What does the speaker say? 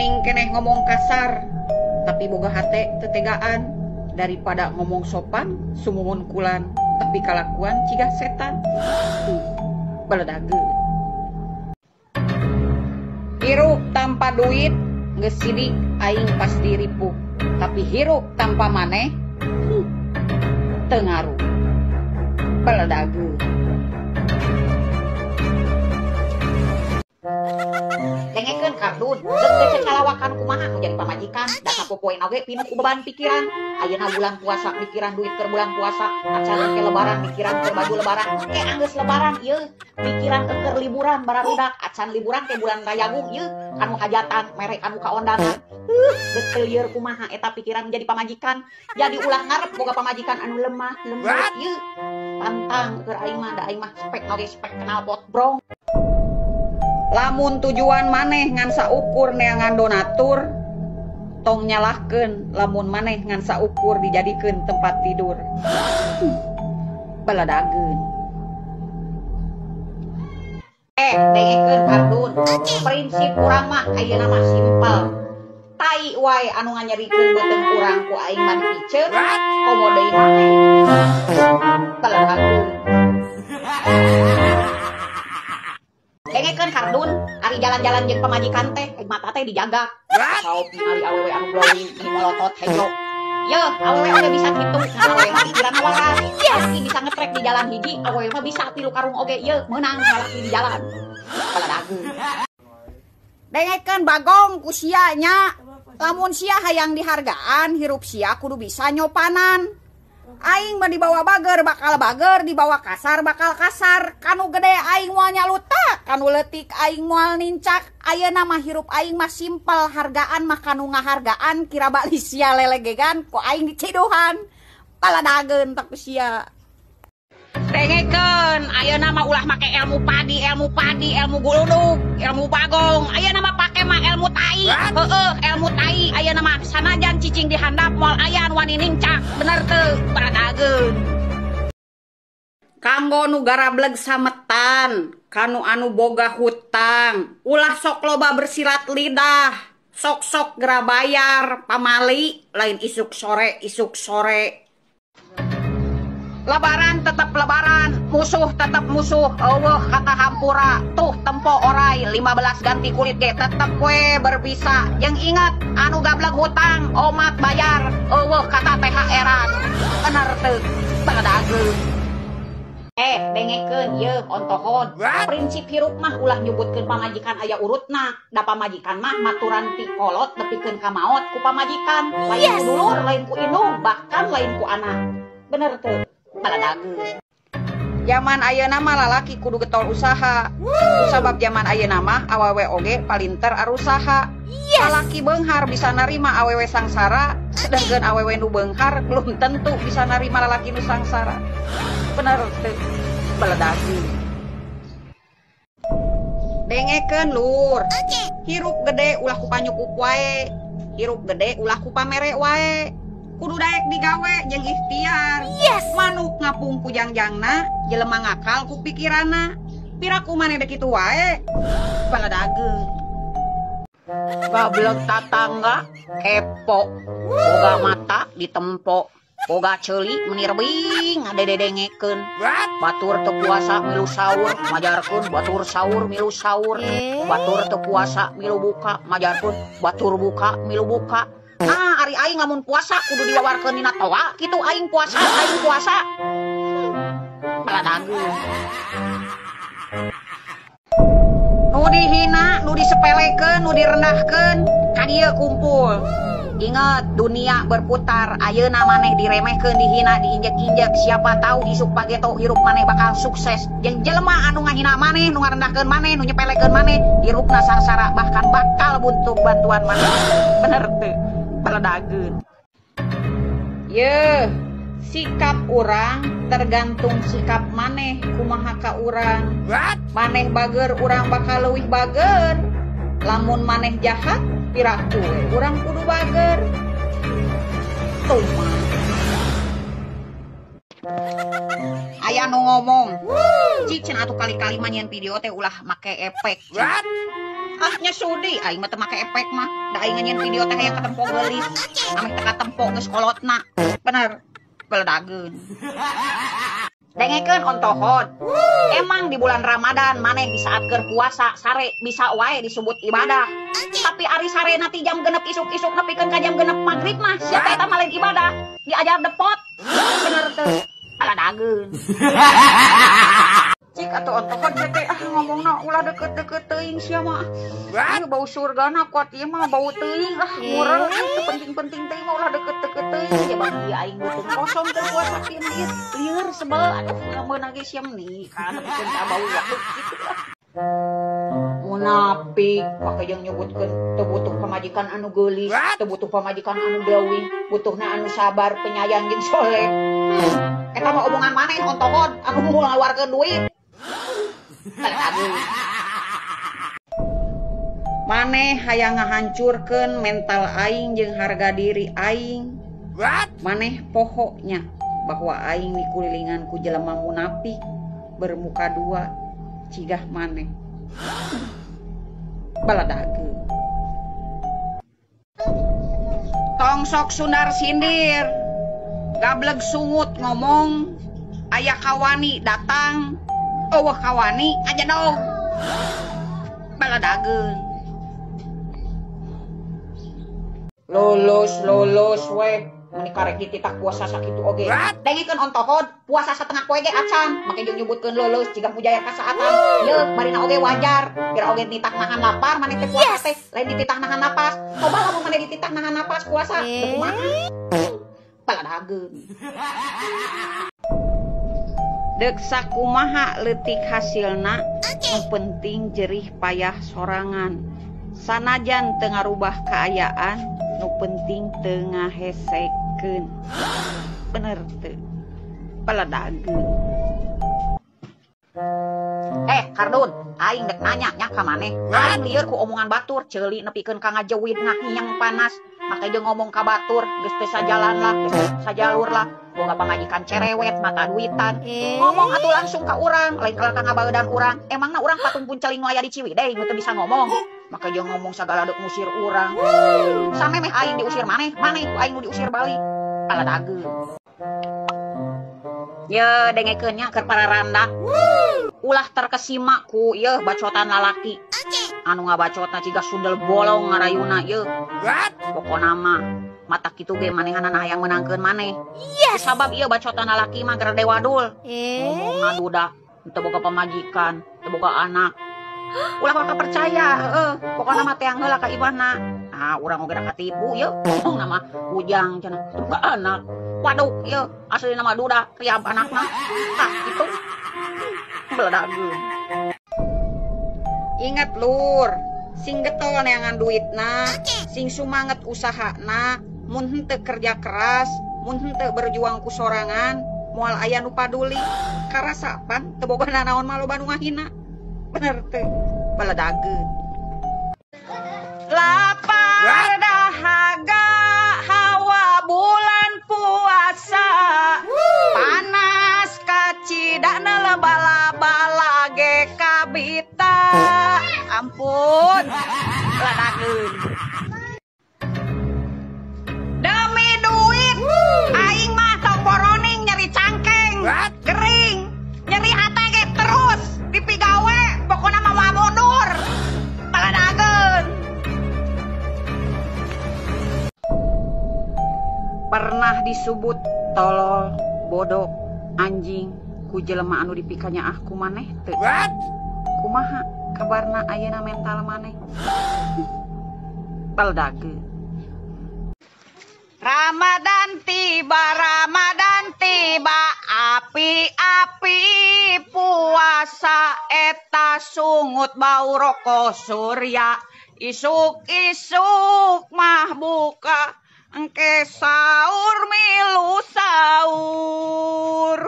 Mending keneh ngomong kasar tapi boga hate tetegaan daripada ngomong sopan sumumun kulan tapi kalakuan cigah setan. Baledageun. Hirup tanpa duit geus sidik aing pasti ripuh, tapi hirup tanpa maneh teu ngaruh. Baledageun. Dengekeun kardun, deuk teh calawakan kumaha jadi pamajikan, da kapopoeun oge pinuh ku beban pikiran. Ayeuna bulan puasa mikiran duit keur bulan puasa, acan ke lebaran mikiran keur baju lebaran. Anggeus lebaran ieu mikiran keur liburan bararudak, acan liburan ke bulan Rayagung ieu kanu hajatan mere kanu kaondangan. Deuk teu lieur kumaha eta pikiran menjadi pamajikan. Jadi ulah ngarep boga pamajikan anu lemah, lembut ieu. Pantang keur aing mah da aing mah spek oge spek knalpot brong. Lamun tujuan maneh ngan saukur neangan donatur, tong nyalahkeun lamun maneh ngan saukur dijadikeun tempat tidur. Baledageun. Dengekeun kardun. Prinsip urang mah ayeuna mah simpel. Tai wae anu nganyerikeun beuteung urang ku aing mah dipiceun, komo deui maneh. Baledageun. Dengekeun kardun, ari jalan-jalan jeung pamajikan teh, mata teh dijaga. Saop ningali awewe anu glowing, di molotot hejro. Yeuh, awewe oge bisa kitu, ngan awewe mah pikiran waras. Laki bisa ngetrek di jalan hiji, awewe mah bisa tilu karung oge, yeuh, meunang laki di jalan. Baledageun. Dengekeun bagong ku sia nya, lamun sia hayang dihargaan, hirup sia kudu bisa nyopanan. Aing mah dibawa bager bakal bager, dibawa kasar bakal kasar. Kanu gede aing moal nyalutak, kanu leutik aing moal nincak. Ayeuna mah hirup aing mah simpel, hargaan mah kanu ngahargaan, kira bali sia lelegegan ku aing diciduhan. Baledageun tak sia. Dengekeun, ayeuna mah ulah make ilmu padi, ilmu guludug, ilmu bagong. Ayeuna mah pake mah ilmu tai. Heueuh, ilmu tai. Ayeuna mah sanajan cicing dihandap moal ayan wani nincak. Bener teu? Baledageun. Kanggo nu garableg sametan, kanu anu boga hutang, ulah sok loba bersilat lidah. Sok-sok gera bayar, pamali lain isuk sore. Lebaran tetap lebaran, musuh tetap musuh. Eueuh kata hampura, tuh tempo orai 15 ganti kulit ge tetep we berbisa. Yang ingat anu gableg hutang, omat bayar. Eueuh kata THR-an. Bener teu? Baledageun. Dengekeun yeuh ontohon. Prinsip hirup mah ulah nyebutkeun pamajikan aya urutna. Da pamajikan mah maturan ti kolot nepikeun ka maot ku pamajikan. Lain ku dulur, lain ku indung, bahkan lain ku anak. Bener teu? Baledageun. Zaman ayeuna mah lalaki kudu getol usaha. Sabab zaman ayeuna mah awewe oge palinter arusaha. Lalaki beunghar bisa narima awewe sangsara, sedangkan awewe nu beunghar belum tentu bisa narima lalaki nu sangsara. Bener teu? Baledageun. Dengekeun lur. Hirup gede ulah ku panyukuk wae. Hirup gede ulah ku pamere wae. Kudu daek digawe jeung ikhtiar. Manuk ngapung ku jangjangna, jelema ngakal ku pikiranna. Piraku maneh dek kitu wae. Baledageun. Bablek tatangga kepo, boga mata ditempo, boga ceuli menir bing ngadedengekeun. Batur teu puasa milu saur, majarkeun batur saur milu saur. Batur teu puasa milu buka, majarkeun batur buka milu buka. Ari aing lamun puasa kudu diwawarkeun dina toa kitu aing puasa. Baledageun. Nu dihina, nu disepelekeun, nu direndahkeun, ka dieu kumpul. Ingat, dunia berputar. Ayeuna maneh diremehkeun, dihina, diinjek-injek. Siapa tahu isuk pageto hirup maneh bakal sukses. Jeung jelema anu ngahina maneh, nu ngarendahkeun maneh, nu nyepelekeun maneh, hirupna sangsara bahkan bakal butuh bantuan maneh. Bener teu? Baledageun. Yeuh, sikap urang tergantung sikap maneh kumaha ka urang. Maneh bager urang bakal leuwih bager. Lamun maneh jahat piraku we urang kudu bager. Tuh mah. Aya nu ngomong, cicing atuh kali-kali mah nyeun video teh ulah make efek. Ahnya sudi, aing mah teu make efek mah. Da aing nyanyian video teh yang katempo geulis. Ameh teu katempo geus kolotna. Bener. Beledageun. Dengekeun ontohon. Emang di bulan Ramadan maneh di saat keur puasa sare bisa wae disebut ibadah. Tapi ari sare nanti jam genep isuk-isuk nepikeun ka jam genep magrib mah sia teh eta mah lain ibadah. Diajar depot. Bener teu. Beledageun. Cik atuh ontohon teh ngomongna ulah deket-deket teuing sia mah. Ieu bau surgana kuat ieu mah bau teuing murel teu penting-penting teh mah ulah deket-deket teuing ya bang ieu aing beuteung kosong teu puasa kieu mah ieu lieur sebel aduh lamun ge sia nih kana pikeun ka bau waduh kitu lah. Munafik make jeung nyebutkeun teu butuh pamajikan anu geulis, teu butuh pamajikan anu deuing, butuhna anu sabar, penyayang jeung soleh. Eta mah omongan maneh ontohon anu mau ngaluarkeun duit. Maneh hayang ngahancurkeun mental aing jeung harga diri aing. Maneh pohoknya bahwa aing dikulilingan ku jelema munafik bermuka dua cigah maneh. Baledageun. Tong sok sundar sindir. Gableg sungut ngomong aya kawani datang. Wah kawani aja dong. Baledageun. Lulus weh. Meni karek dititak puasa sakitu oge. Dengekeun ontohon, puasa satengah poe ge acan, make jeung nyebutkeun lulus jigah mujaya kasaatan. Yeuh, barina oge wajar, biar oge nitak nahan lapar maneh teh puasa teh, lain dititak nahan napas. Coba lamun maneh dititak nahan napas puasa, teu kumaha. Baledageun. Deuk sakumaha leutik hasilna, nu penting jerih payah sorangan. Sanajan teu ngarubah kaayaan, nu penting teu ngahesekeun. Bener teu? Baledageun. Kardun, aing dek nanya nya ka maneh. Aing lieur ku omongan batur, ceuli nepikeun ka ngajeuwid ngahiang panas. Make jeung ngomong ka batur, geus teu sajalan lah, geus teu sajalur lah. Boga pamajikan cerewet, mata duitan. Ngomong atuh langsung ka urang, lain ka ngabaeudan urang. Emangna urang patung punceling nu aya di Ciwidey nu teu bisa ngomong. Make jeung ngomong sagala deuk ngusir urang. Samemeh aing diusir maneh ku aing nu diusir balik. Baledageun. Ye dengekeun nya keur pararanda. Ulah terkesima ku yeuh bacotan lalaki. Anu ngabacotna ciga sundel bolong ngarayuna yeuh. Pokona mah mata kitu ge manehanana hayang menangkeun maneh. Sabab ieu bacotan lalaki mah keur dewadul. Ngomongna duda, teu boga pamajikan, teu boga anak. Ulah bakal percaya, pokona mah teang heula ka ibahna. Urang oge katipu yeuh. Ngomongna mah ujang cenah, teu boga anak. Waduh, yeuh asli nama duda, riab anakna. Kitu. Beledageun. Ingat lur, sing getol neangan duitna, sing sumanget usahana, mun henteu kerja keras, mun henteu berjuang ku sorangan, moal aya nu paduli, karasapan teu boga nanaon mah loba nu ngahina. Bener teu? Beledageun. Lapar dahaga hawa bulan puasa, panas kacidana lebala-bala ge kabita. Ampun, beledageun. Demi duit, aing mah tong boroning nyeri cangkeng, gering, nyeri hate ge terus dipigawe, pokona mah moal mundur. Beledageun. Pernah disebut tolol, bodoh, anjing ku jelema anu dipikanya ku maneh teu? Kumaha kabarna ayeuna mental maneh? Baledageun. Ramadan tiba, api-api puasa eta sungut bau rokok surya. Isuk-isuk mah buka engke sahur milu sahur.